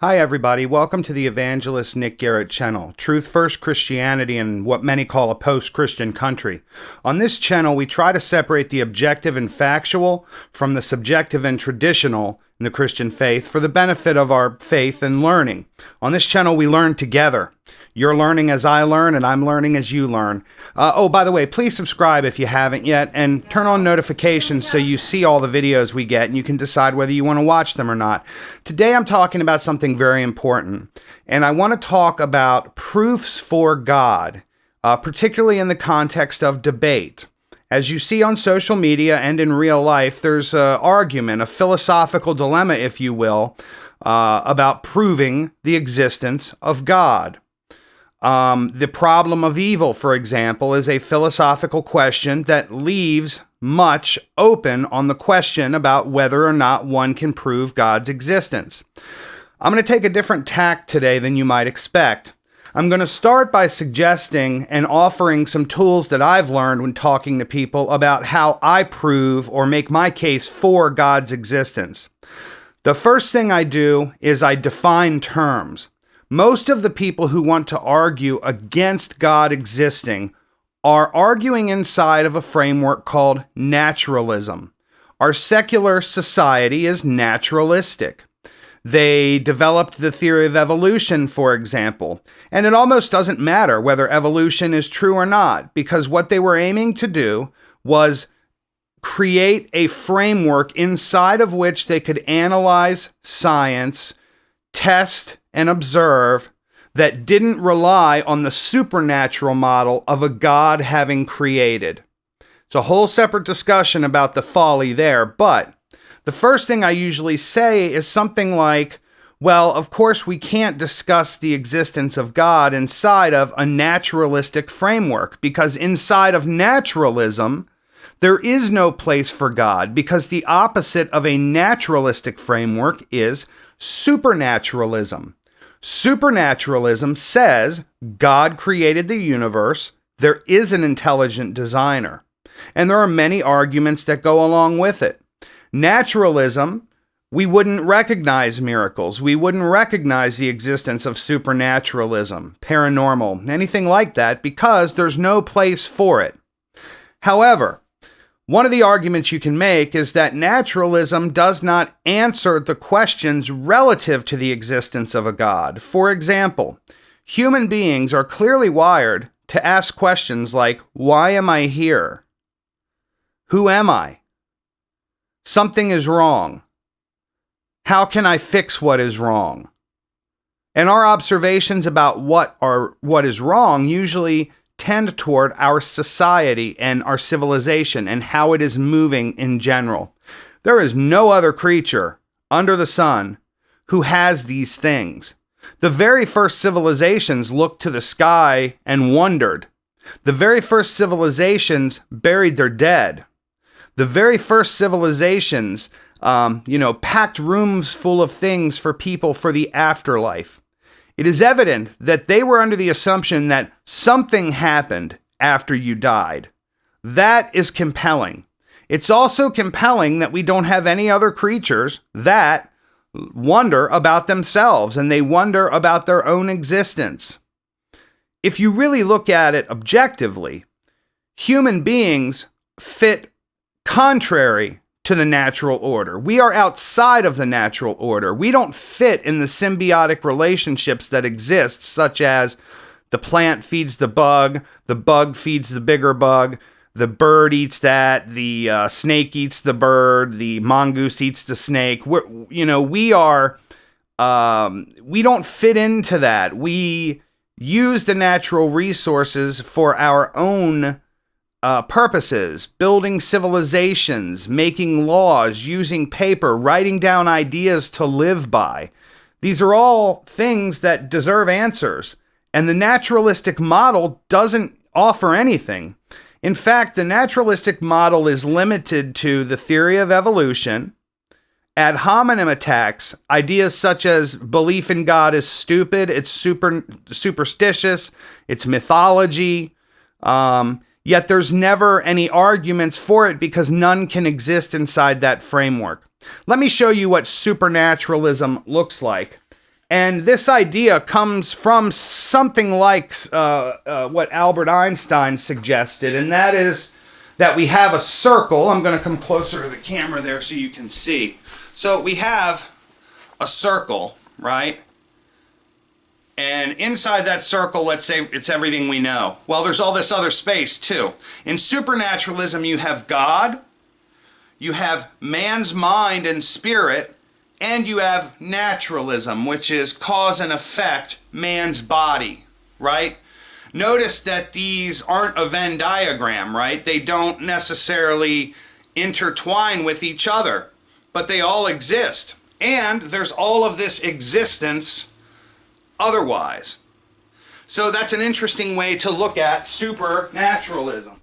Hi everybody, welcome to the Evangelist Nick Garrett channel, Truth First Christianity in what many call a post-Christian country. On this channel, we try to separate the objective and factual from the subjective and traditional in the Christian faith for the benefit of our faith and learning. On this channel, we learn together. You're learning as I learn, and I'm learning as you learn. By the way, please subscribe if you haven't yet, and turn on notifications so you see all the videos we get, and you can decide whether you want to watch them or not. Today, I'm talking about something very important, and I want to talk about proofs for God, particularly in the context of debate. As you see on social media and in real life, there's an argument, a philosophical dilemma, if you will, about proving the existence of God. The problem of evil, for example, is a philosophical question that leaves much open on the question about whether or not one can prove God's existence. I'm going to take a different tack today than you might expect. I'm going to start by suggesting and offering some tools that I've learned when talking to people about how I prove or make my case for God's existence. The first thing I do is I define terms. Most of the people who want to argue against God existing are arguing inside of a framework called naturalism. Our secular society is naturalistic. They developed the theory of evolution, for example, and it almost doesn't matter whether evolution is true or not, because what they were aiming to do was create a framework inside of which they could analyze science, test and observe, that didn't rely on the supernatural model of a God having created. It's a whole separate discussion about the folly there, but the first thing I usually say is something like, well, of course we can't discuss the existence of God inside of a naturalistic framework, because inside of naturalism, there is no place for God, because the opposite of a naturalistic framework is supernaturalism. Supernaturalism says God created the universe, there is an intelligent designer, and there are many arguments that go along with it. Naturalism, we wouldn't recognize miracles, we wouldn't recognize the existence of supernaturalism, paranormal, anything like that, because there's no place for it. However, one of the arguments you can make is that naturalism does not answer the questions relative to the existence of a God. For example, human beings are clearly wired to ask questions like, why am I here? Who am I? Something is wrong. How can I fix what is wrong? And our observations about what is wrong usually tend toward our society and our civilization and how it is moving in general. There is no other creature under the sun who has these things. The very first civilizations looked to the sky and wondered. The very first civilizations buried their dead. The very first civilizations, packed rooms full of things for people for the afterlife. It is evident that they were under the assumption that something happened after you died. That is compelling. It's also compelling that we don't have any other creatures that wonder about themselves and they wonder about their own existence. If you really look at it objectively, human beings fit contrary to the natural order. We are outside of the natural order. We don't fit in the symbiotic relationships that exist, such as the plant feeds the bug feeds the bigger bug, the bird eats that, the snake eats the bird, the mongoose eats the snake. We don't fit into that. We use the natural resources for our own purposes, building civilizations, making laws, using paper, writing down ideas to live by. These are all things that deserve answers, and the naturalistic model doesn't offer anything. In fact, the naturalistic model is limited to the theory of evolution, ad hominem attacks, ideas such as belief in God is stupid, it's superstitious, it's mythology, yet there's never any arguments for it because none can exist inside that framework. Let me show you what supernaturalism looks like. And this idea comes from something like what Albert Einstein suggested, and that is that we have a circle. I'm going to come closer to the camera there so you can see. So we have a circle, right? And inside that circle, let's say it's everything we know. Well, there's all this other space too. In supernaturalism, you have God, you have man's mind and spirit, and you have naturalism, which is cause and effect, man's body, right? Notice that these aren't a Venn diagram, right? They don't necessarily intertwine with each other, but they all exist. And there's all of this existence otherwise. So that's an interesting way to look at supernaturalism.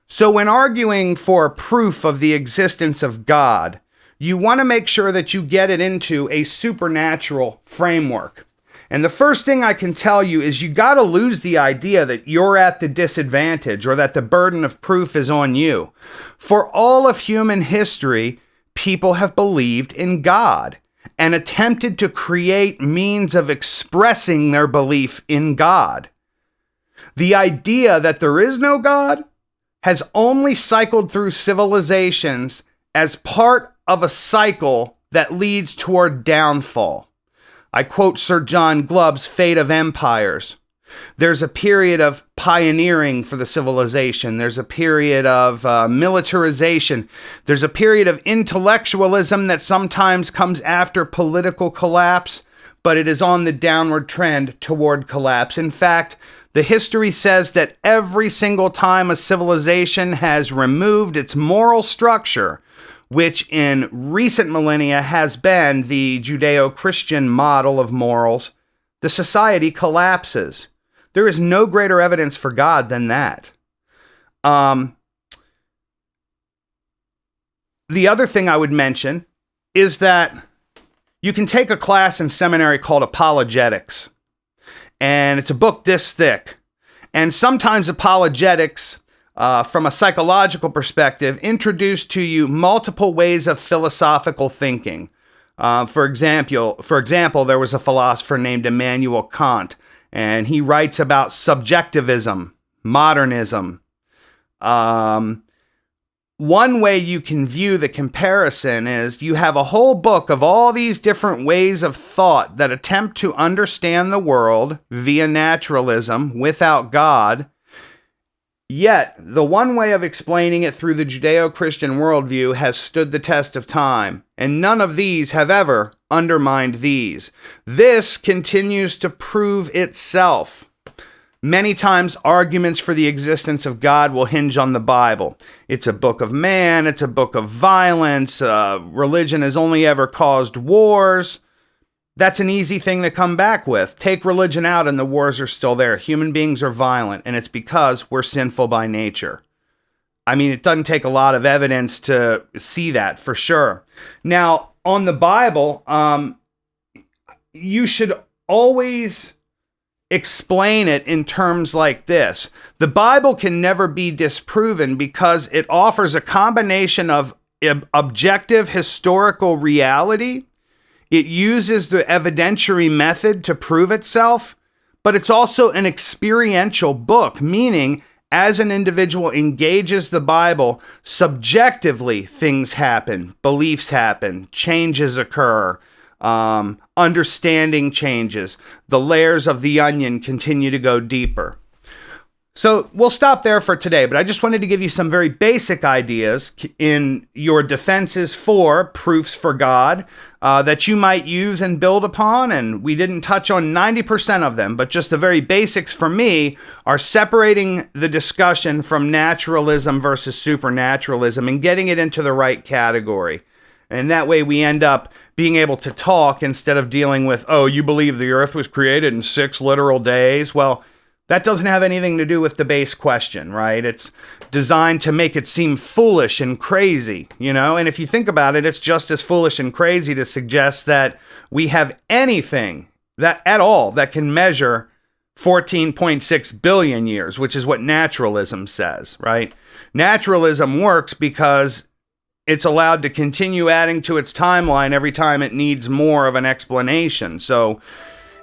So when arguing for proof of the existence of God, you want to make sure that you get it into a supernatural framework. And the first thing I can tell you is you got to lose the idea that you're at the disadvantage or that the burden of proof is on you. For all of human history, people have believed in God and attempted to create means of expressing their belief in God. The idea that there is no God has only cycled through civilizations as part of a cycle that leads toward downfall. I quote Sir John Glubb's Fate of Empires. There's a period of pioneering for the civilization. There's a period of militarization. There's a period of intellectualism that sometimes comes after political collapse, but it is on the downward trend toward collapse. In fact, the history says that every single time a civilization has removed its moral structure, which in recent millennia has been the Judeo-Christian model of morals, the society collapses. There is no greater evidence for God than that. The other thing I would mention is that you can take a class in seminary called Apologetics, and it's a book this thick. And sometimes apologetics, from a psychological perspective, introduce to you multiple ways of philosophical thinking. For example, there was a philosopher named Immanuel Kant, and he writes about subjectivism, modernism. One way you can view the comparison is you have a whole book of all these different ways of thought that attempt to understand the world via naturalism without God. Yet, the one way of explaining it through the Judeo-Christian worldview has stood the test of time, and none of these have ever undermined these. This continues to prove itself. Many times, arguments for the existence of God will hinge on the Bible. It's a book of man, it's a book of violence, religion has only ever caused wars. That's an easy thing to come back with. Take religion out and the wars are still there. Human beings are violent, and it's because we're sinful by nature. I mean, it doesn't take a lot of evidence to see that for sure. Now, on the Bible, you should always explain it in terms like this. The Bible can never be disproven because it offers a combination of objective historical reality. It uses the evidentiary method to prove itself, but it's also an experiential book, meaning as an individual engages the Bible, subjectively things happen, beliefs happen, changes occur, understanding changes. The layers of the onion continue to go deeper. So we'll stop there for today, but I just wanted to give you some very basic ideas in your defenses for proofs for God that you might use and build upon. And we didn't touch on 90% of them, but just the very basics for me are separating the discussion from naturalism versus supernaturalism and getting it into the right category. And that way we end up being able to talk instead of dealing with, oh, you believe the earth was created in 6 literal days? Well, that doesn't have anything to do with the base question, right? It's designed to make it seem foolish and crazy, you know? And if you think about it, it's just as foolish and crazy to suggest that we have anything that at all that can measure 14.6 billion years, which is what naturalism says, right? Naturalism works because it's allowed to continue adding to its timeline every time it needs more of an explanation. So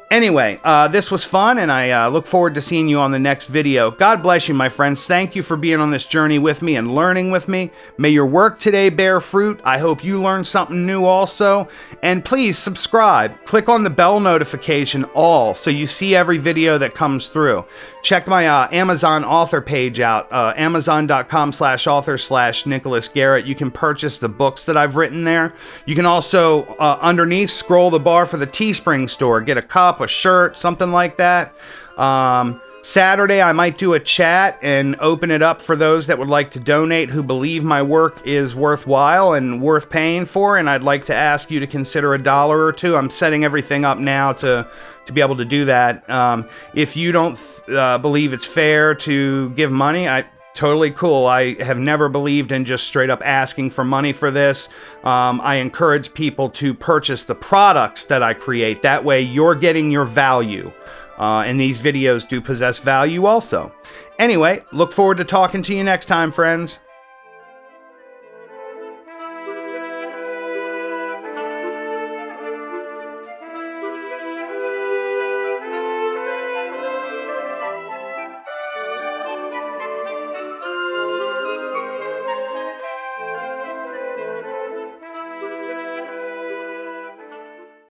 anyway, this was fun, and I look forward to seeing you on the next video. God bless you, my friends. Thank you for being on this journey with me and learning with me. May your work today bear fruit. I hope you learned something new also. And please subscribe. Click on the bell notification all so you see every video that comes through. Check my Amazon author page out, amazon.com/author/nicholasdgarrett. You can purchase the books that I've written there. You can also, underneath, scroll the bar for the Teespring store. Get a cup, a shirt, something like that. Saturday, I might do a chat and open it up for those that would like to donate who believe my work is worthwhile and worth paying for, and I'd like to ask you to consider $1 or $2. I'm setting everything up now to be able to do that. If you don't believe it's fair to give money, totally cool. I have never believed in just straight up asking for money for this. I encourage people to purchase the products that I create. That way you're getting your value. And these videos do possess value also. Anyway, look forward to talking to you next time, friends.